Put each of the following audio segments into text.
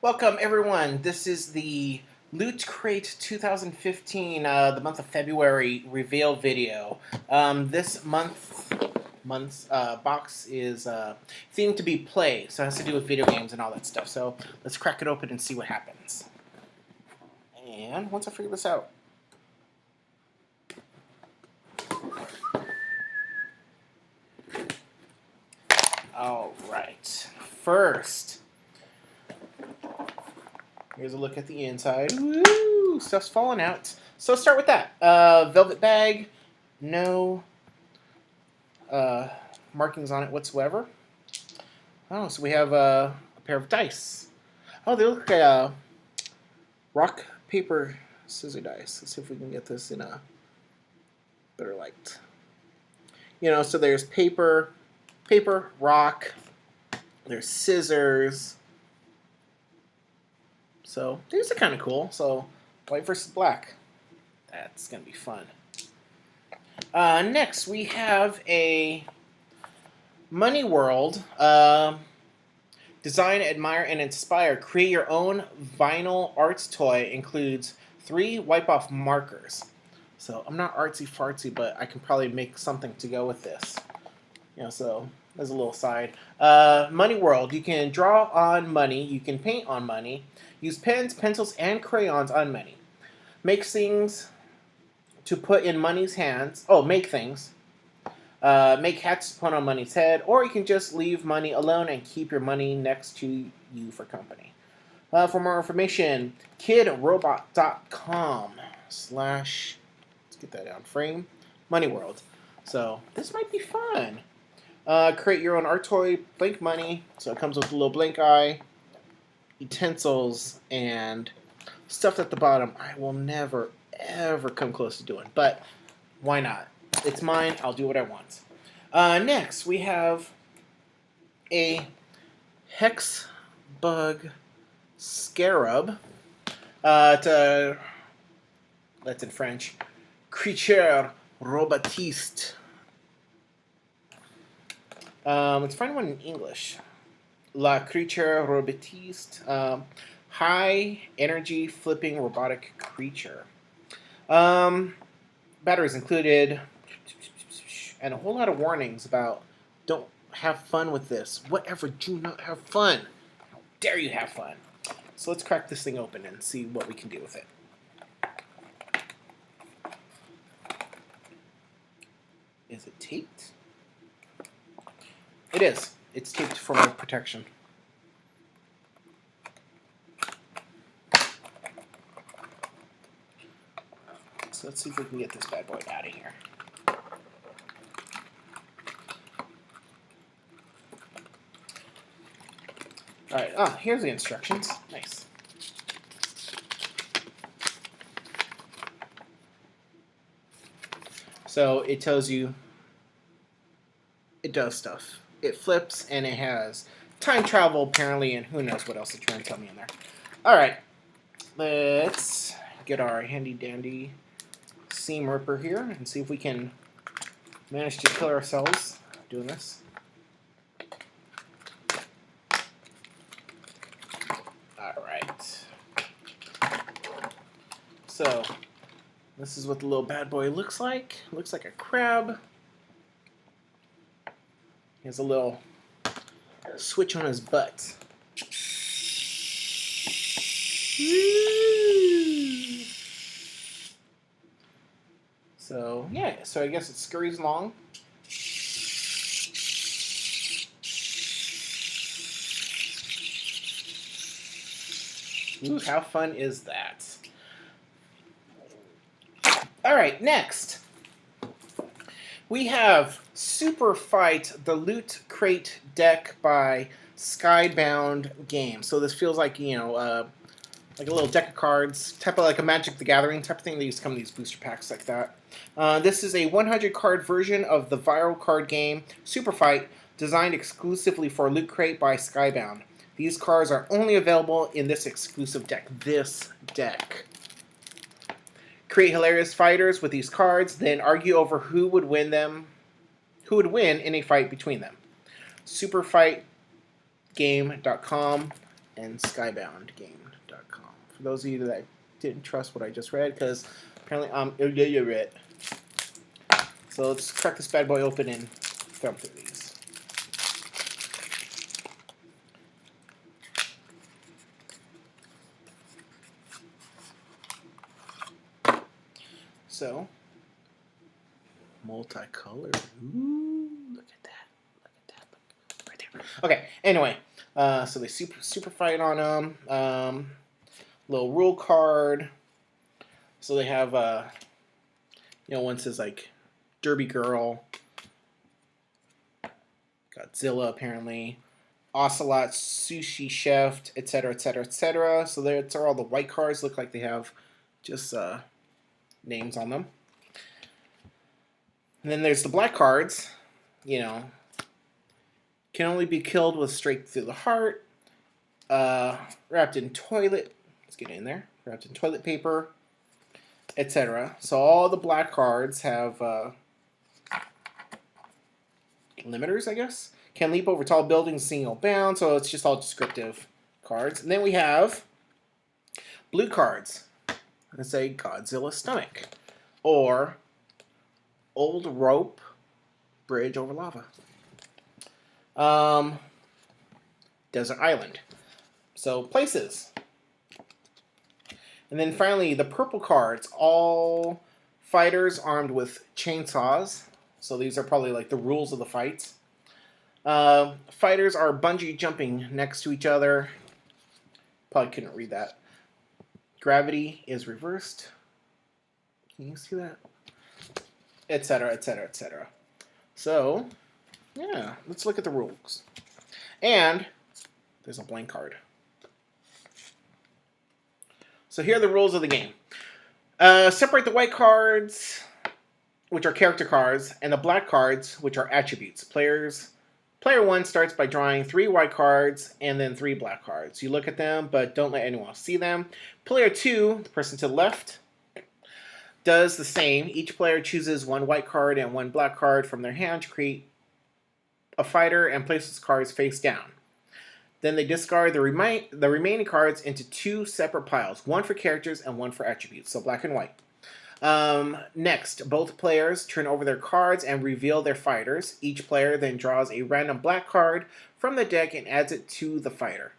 Welcome everyone. This is the Lootcrate 2015, the month of February reveal video. This month's box is themed to be play, so it has to do with video games and all that stuff. So let's crack it open and see what happens. And once I figure this out. All right. First, here's a look at the inside. Woo! Stuff's falling out. So let's start with that. Velvet bag. No markings on it whatsoever. Oh, so we have a pair of dice. Oh, they look like rock, paper, scissor dice. Let's see if we can get this in a better light. So there's paper, rock. There's scissors. So these are kind of cool. So white versus black. That's going to be fun. Next, we have a Money World. Design, admire, and inspire. Create your own vinyl arts toy. Includes 3 wipe-off markers. So I'm not artsy-fartsy, but I can probably make something to go with this. So there's a little side. Money World. You can draw on money. You can paint on money. Use pens, pencils, and crayons on money. Make things to put in money's hands. Oh, make things. Make hats to put on money's head. Or you can just leave money alone and keep your money next to you for company. For more information, kidrobot.com/ let's get that down frame. Money World. So this might be fun. Create your own art toy, blank money. So it comes with a little blank eye, utensils, and stuff at the bottom I will never, ever come close to doing. But why not? It's mine. I'll do what I want. Next, we have a hex bug scarab. That's in French. Creature robotiste. Let's find one in English. La creature robotiste. High energy flipping robotic creature. Batteries included, and a whole lot of warnings about don't have fun with this. Whatever, do not have fun. How dare you have fun? So let's crack this thing open and see what we can do with it. Is it taped? It is. It's taped for my protection. So let's see if we can get this bad boy out of here. Alright, here's the instructions. Nice. So it tells you it does stuff. It flips, and it has time travel, apparently, and who knows what else it's trying to tell me in there. Alright, let's get our handy-dandy seam ripper here and see if we can manage to kill ourselves doing this. Alright. So, this is what the little bad boy looks like. Looks like a crab. He has a little switch on his butt. So, yeah, so I guess it scurries along. Ooh, how fun is that? Alright, next. We have Super Fight, the Loot Crate deck by Skybound Games. So this feels like, like a little deck of cards, type of like a Magic the Gathering type of thing. They used to come in these booster packs like that. This is a 100 card version of the viral card game Super Fight, designed exclusively for Loot Crate by Skybound. These cards are only available in this exclusive deck. This deck. Create hilarious fighters with these cards, then argue over who would win in a fight between them. Superfightgame.com. and skyboundgame.com. For those of you that didn't trust what I just read, because apparently I'm illiterate. So let's crack this bad boy open and thumb through these. So, multicolored. Ooh, look at that. Look at that. Look right there. Okay, anyway. So they super fight on them. Little rule card. So they have, one says like Derby Girl, Godzilla apparently, Ocelot, Sushi Chef, etc., etc., etc. So that's all the white cards. Look like they have just names on them. And then there's the black cards. Can only be killed with straight through the heart. Wrapped in toilet. Let's get in there. Wrapped in toilet paper, etc. So all the black cards have limiters, I guess. Can leap over tall buildings single bound. So it's just all descriptive cards. And then we have blue cards. Let's say Godzilla stomach, or old rope bridge over lava. Desert island. So places. And then finally the purple cards, all fighters armed with chainsaws. So these are probably like the rules of the fights. Fighters are bungee jumping next to each other. Probably couldn't read that. Gravity is reversed. Can you see that? Etc., etc., etc. So, yeah, let's look at the rules. And there's a blank card. So here are the rules of the game. Separate the white cards, which are character cards, and the black cards, which are attributes. Player 1 starts by drawing 3 white cards and then 3 black cards. You look at them, but don't let anyone else see them. Player 2, the person to the left, does the same. Each player chooses 1 white card and 1 black card from their hand to create a fighter and places cards face down. Then they discard the remaining cards into 2 separate piles, 1 for characters and 1 for attributes, so black and white. Next, both players turn over their cards and reveal their fighters. Each player then draws a random black card from the deck and adds it to the fighter.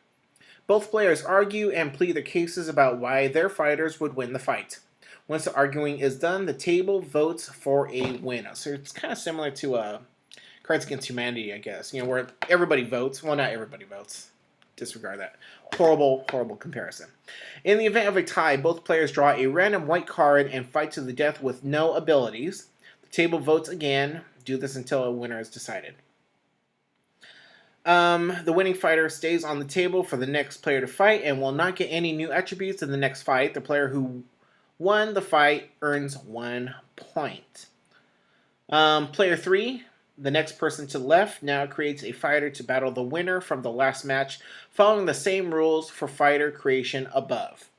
Both players argue and plead their cases about why their fighters would win the fight. Once the arguing is done, the table votes for a winner. So it's kind of similar to Cards Against Humanity, I guess. Where everybody votes. Well, not everybody votes. Disregard that. Horrible, horrible comparison. In the event of a tie, both players draw a random white card and fight to the death with no abilities. The table votes again. Do this until a winner is decided. The winning fighter stays on the table for the next player to fight and will not get any new attributes in the next fight. The player who won the fight earns 1 point. Player 3, the next person to the left, now creates a fighter to battle the winner from the last match, following the same rules for fighter creation above.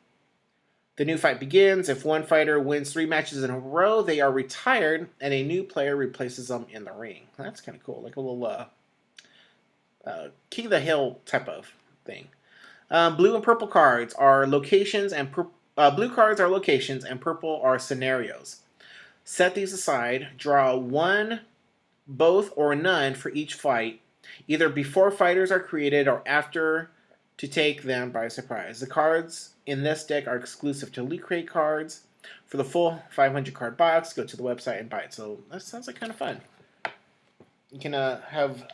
The new fight begins. If one fighter wins 3 matches in a row, they are retired, and a new player replaces them in the ring. That's kind of cool, like a little King of the Hill type of thing. Blue and purple cards are locations, and blue cards are locations, and purple are scenarios. Set these aside. Draw 1, both, or none for each fight, either before fighters are created or after, to take them by surprise. The cards in this deck are exclusive to Lootcrate cards. For the full 500 card box, go to the website and buy it. So that sounds like kind of fun. You can have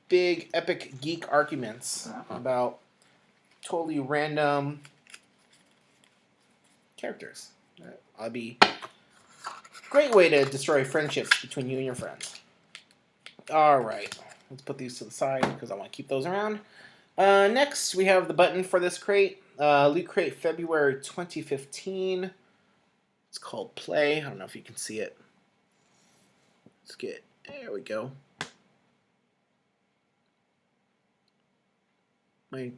big, epic geek arguments about totally random characters. That'll be a great way to destroy friendships between you and your friends. Alright, let's put these to the side because I want to keep those around. Next, we have the button for this crate. Lootcrate February 2015. It's called Play. I don't know if you can see it. Let's get, there we go. My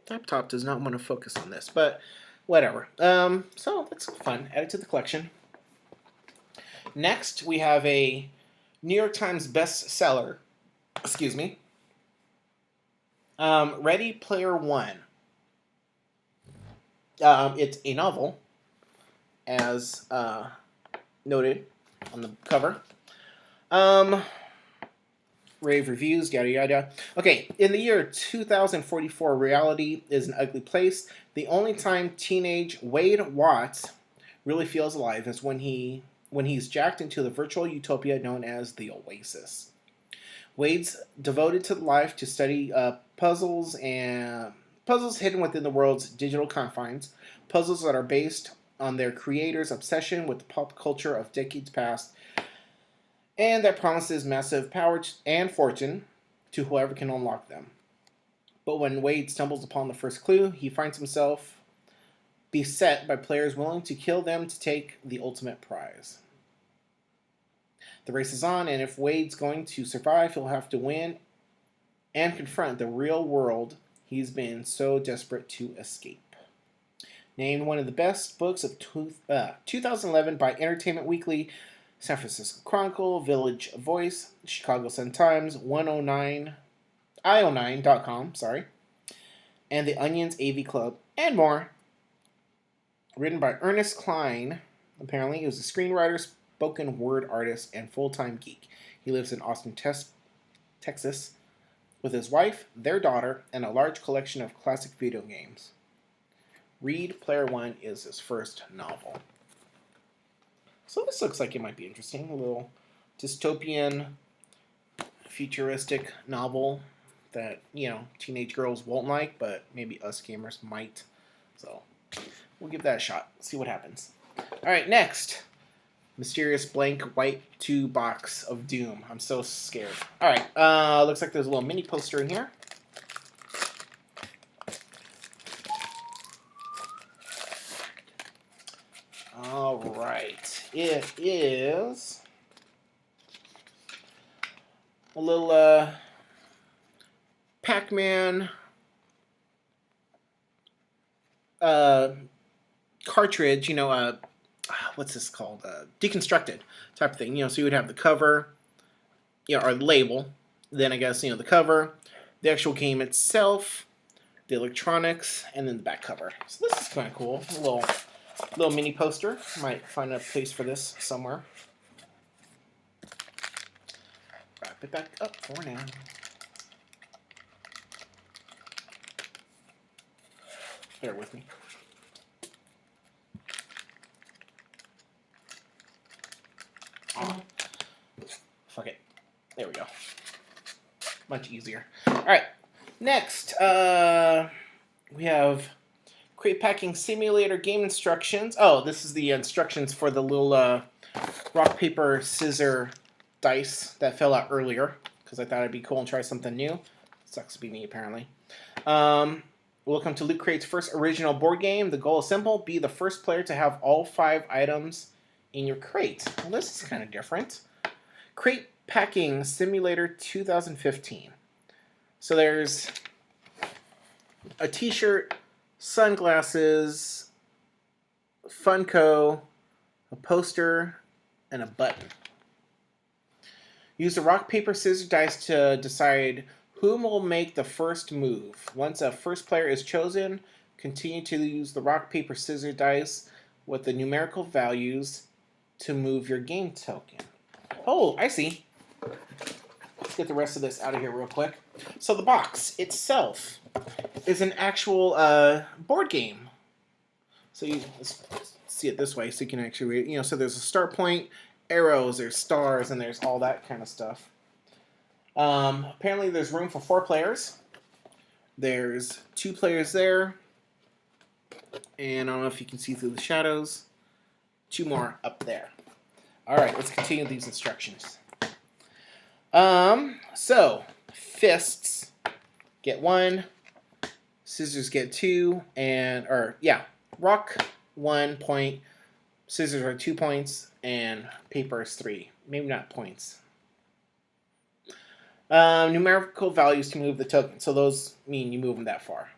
laptop does not want to focus on this, but whatever. So that's fun. Add it to the collection. Next, we have a New York Times bestseller. Excuse me. Ready Player One. It's a novel, as noted on the cover. Rave reviews, yada yada. Okay, in the year 2044, reality is an ugly place. The only time teenage Wade Watts really feels alive is when he's jacked into the virtual utopia known as the Oasis. Wade's devoted to life to study puzzles hidden within the world's digital confines, puzzles that are based on their creator's obsession with the pop culture of decades past, and that promises massive power and fortune to whoever can unlock them. But when Wade stumbles upon the first clue, he finds himself beset by players willing to kill them to take the ultimate prize. The race is on, and if Wade's going to survive, he'll have to win and confront the real world he's been so desperate to escape. Named one of the best books of 2011 by Entertainment Weekly, San Francisco Chronicle, Village Voice, Chicago Sun-Times, 109.com, and The Onion's AV Club, and more. Written by Ernest Cline. Apparently, he was a screenwriter, spoken word artist, and full-time geek. He lives in Austin, Texas, with his wife, their daughter, and a large collection of classic video games. Read Player One is his first novel. So this looks like it might be interesting. A little dystopian, futuristic novel that, teenage girls won't like, but maybe us gamers might. So we'll give that a shot. See what happens. All right, next. Mysterious blank white 2 box of Doom. I'm so scared. All right, looks like there's a little mini poster in here. All right, it is a little Pac-Man cartridge, what's this called? Deconstructed type of thing. So you would have the cover, or the label, then I guess, the cover, the actual game itself, the electronics, and then the back cover. So this is kind of cool. A little mini poster. Might find a place for this somewhere. Wrap it back up for now. Bear with me. Oh. Fuck it. There we go. Much easier. Alright. Next, we have Crate Packing Simulator game instructions. Oh, this is the instructions for the little rock, paper, scissor dice that fell out earlier, because I thought it'd be cool and try something new. Sucks to be me, apparently. Welcome to Loot Crate's first original board game. The goal is simple. Be the first player to have all 5 items in your crate. Well, this is kind of different. Crate Packing Simulator 2015. So there's a t-shirt, sunglasses, Funko, a poster, and a button. Use the rock, paper, scissors dice to decide who will make the first move. Once a first player is chosen, continue to use the rock, paper, scissors dice with the numerical values to move your game token. Oh, I see. Let's get the rest of this out of here real quick. So the box itself is an actual board game. So let's see it this way so you can actually read it. So there's a start point, arrows, there's stars, and there's all that kind of stuff. Apparently there's room for 4 players. There's 2 players there. And I don't know if you can see through the shadows. 2 more up there. Alright, let's continue these instructions. So, fists get 1, scissors get 2, rock 1 point, scissors are 2 points, and paper is 3. Maybe not points. Numerical values to move the token, so those mean you move them that far.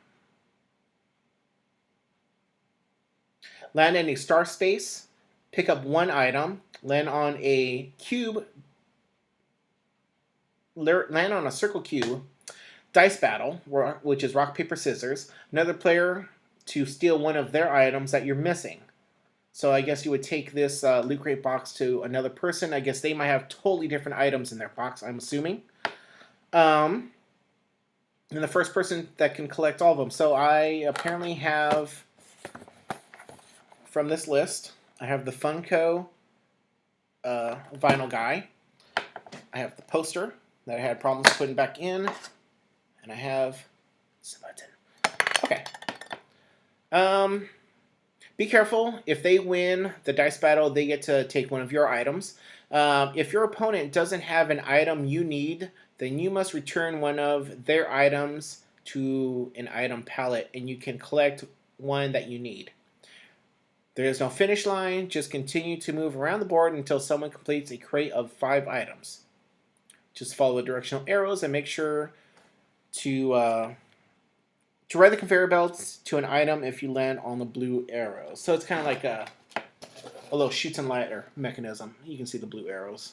Land in a star space, pick up 1 item, land on a cube, land on a circle cube, dice battle, which is rock, paper, scissors. Another player to steal one of their items that you're missing. So I guess you would take this Loot Crate box to another person. I guess they might have totally different items in their box, I'm assuming. And the first person that can collect all of them. So I apparently have, from this list, I have the Funko vinyl guy. I have the poster that I had problems putting back in. And I have this button. Okay. Be careful. If they win the dice battle, they get to take one of your items. If your opponent doesn't have an item you need, then you must return one of their items to an item palette, and you can collect one that you need. There is no finish line. Just continue to move around the board until someone completes a crate of 5 items. Just follow the directional arrows and make sure to ride the conveyor belts to an item if you land on the blue arrows. So it's kind of like a little shoots and ladder mechanism. You can see the blue arrows.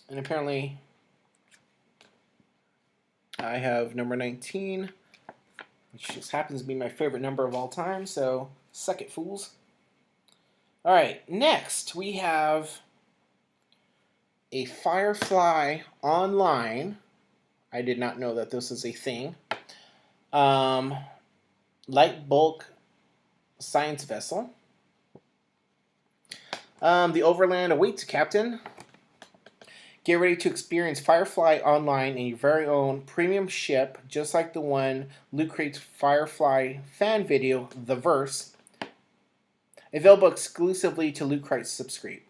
And apparently I have number 19, which just happens to be my favorite number of all time, so suck it, fools. Alright, next we have a Firefly Online. I did not know that this is a thing. Light bulk science vessel. The Overland awaits, Captain. Get ready to experience Firefly Online in your very own premium ship, just like the one Loot Crate's Firefly fan video, The Verse. Available exclusively to Loot Crate subscribers.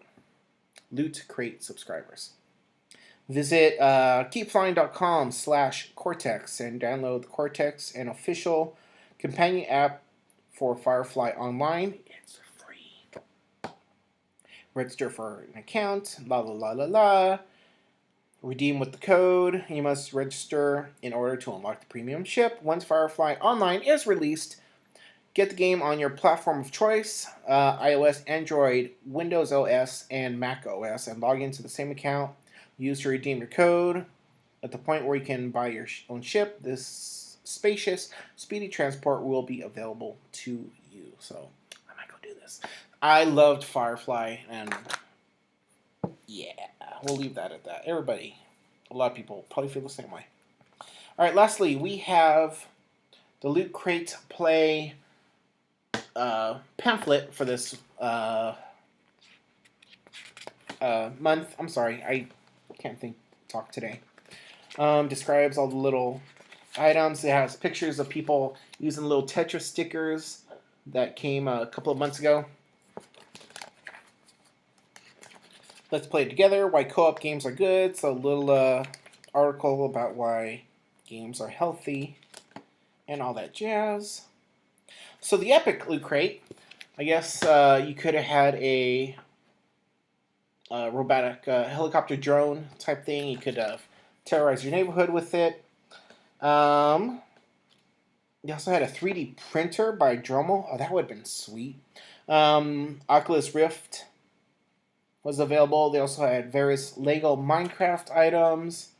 Visit keepflying.com/Cortex and download the Cortex, an official companion app for Firefly Online. It's free. Register for an account. La la la la la. Redeem with the code. You must register in order to unlock the premium ship. Once Firefly Online is released, get the game on your platform of choice, iOS, Android, Windows OS, and Mac OS, and log into the same account. Use to redeem your code. At the point where you can buy your own ship, this spacious, speedy transport will be available to you. So I might go do this. I loved Firefly, and yeah, we'll leave that at that. Everybody, a lot of people probably feel the same way. All right, lastly, we have the Loot Crate Play pamphlet for this month. I'm sorry, I can't talk today. Describes all the little items. It has pictures of people using little Tetris stickers that came a couple of months ago. Let's play it together. Why co-op games are good. It's a little article about why games are healthy and all that jazz. So the Epic Loot Crate, I guess you could have had a robotic helicopter drone type thing. You could terrorize your neighborhood with it. You also had a 3D printer by Dremel. Oh, that would have been sweet. Oculus Rift was available. They also had various Lego Minecraft items.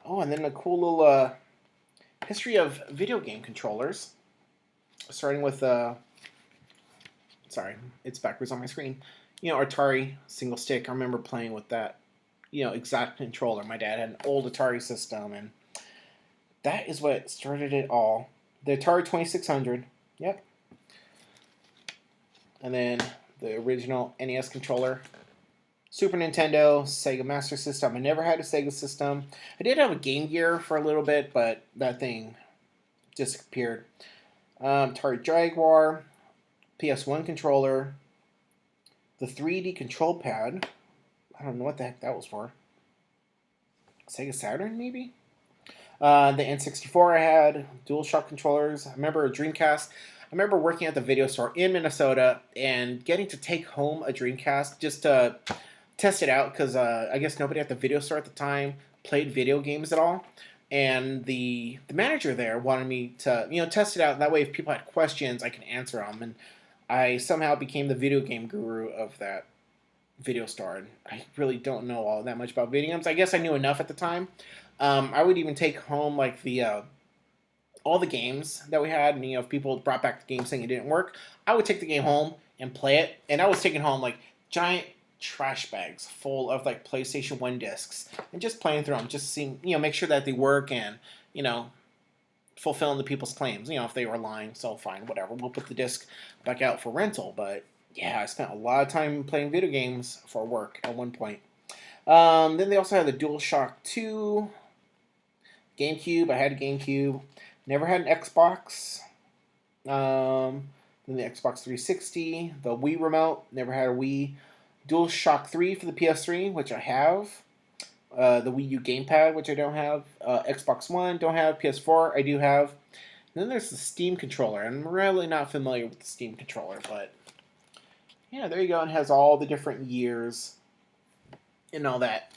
Oh, and then a cool little history of video game controllers. Starting with, sorry, it's backwards on my screen. You know, Atari single stick. I remember playing with that, exact controller. My dad had an old Atari system, and that is what started it all. The Atari 2600, yep. And then the original NES controller. Super Nintendo, Sega Master System. I never had a Sega system. I did have a Game Gear for a little bit, but that thing disappeared. Atari Jaguar, PS1 controller, the 3D control pad. I don't know what the heck that was for. Sega Saturn, maybe? The N64 I had, DualShock controllers. I remember a Dreamcast. I remember working at the video store in Minnesota and getting to take home a Dreamcast just to test it out because I guess nobody at the video store at the time played video games at all. And the manager there wanted me to, test it out. That way, if people had questions, I can answer them. And I somehow became the video game guru of that video store. And I really don't know all that much about video games. I guess I knew enough at the time. I would even take home, like, the all the games that we had, and if people brought back the game saying it didn't work, I would take the game home and play it. And I was taking home like giant trash bags full of like PlayStation 1 discs and just playing through them, just seeing, make sure that they work and, fulfilling the people's claims. If they were lying, so fine, whatever. We'll put the disc back out for rental. But yeah, I spent a lot of time playing video games for work at one point. Then they also had the DualShock 2, GameCube. I had a GameCube. Never had an Xbox. Then the Xbox 360, the Wii remote. Never had a Wii. DualShock 3 for the PS3, which I have. The Wii U gamepad, which I don't have. Xbox One, don't have. PS4, I do have. And then there's the Steam controller. I'm really not familiar with the Steam controller, but yeah, there you go. It has all the different years and all that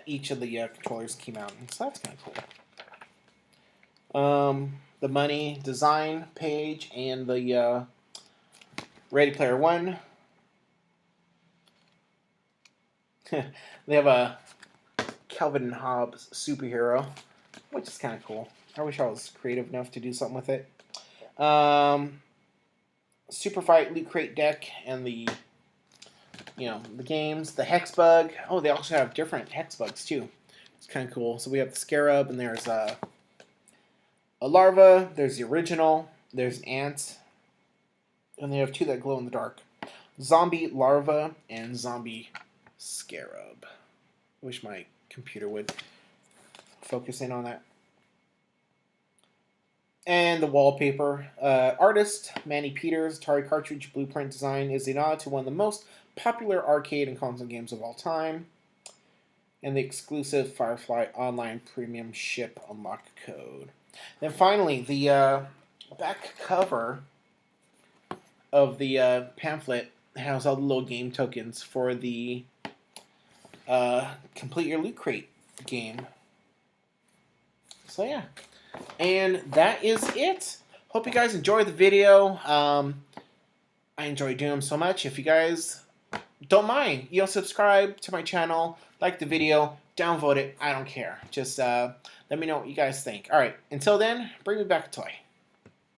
each of the controllers came out. So that's kind of cool. The money design page and the Ready Player One. They have a Calvin and Hobbes superhero, which is kind of cool. I wish I was creative enough to do something with it. Super Fight Lootcrate deck and the games. The Hex Bug. Oh, they also have different Hex Bugs too. It's kind of cool. So we have the Scarab, and there's a larva. There's the original. There's ants, and they have two that glow in the dark. Zombie larva and zombie scarab. Wish my computer would focus in on that. And the wallpaper. Artist Manny Peters, Atari cartridge blueprint design is a nod to one of the most popular arcade and console games of all time. And the exclusive Firefly Online Premium Ship Unlock Code. Then finally, the back cover of the pamphlet has all the little game tokens for the Complete Your Loot Crate game. So yeah. And that is it. Hope you guys enjoyed the video. I enjoy doing them so much. If you guys don't mind, subscribe to my channel, like the video, downvote it. I don't care. Just let me know what you guys think. All right. Until then, bring me back a toy.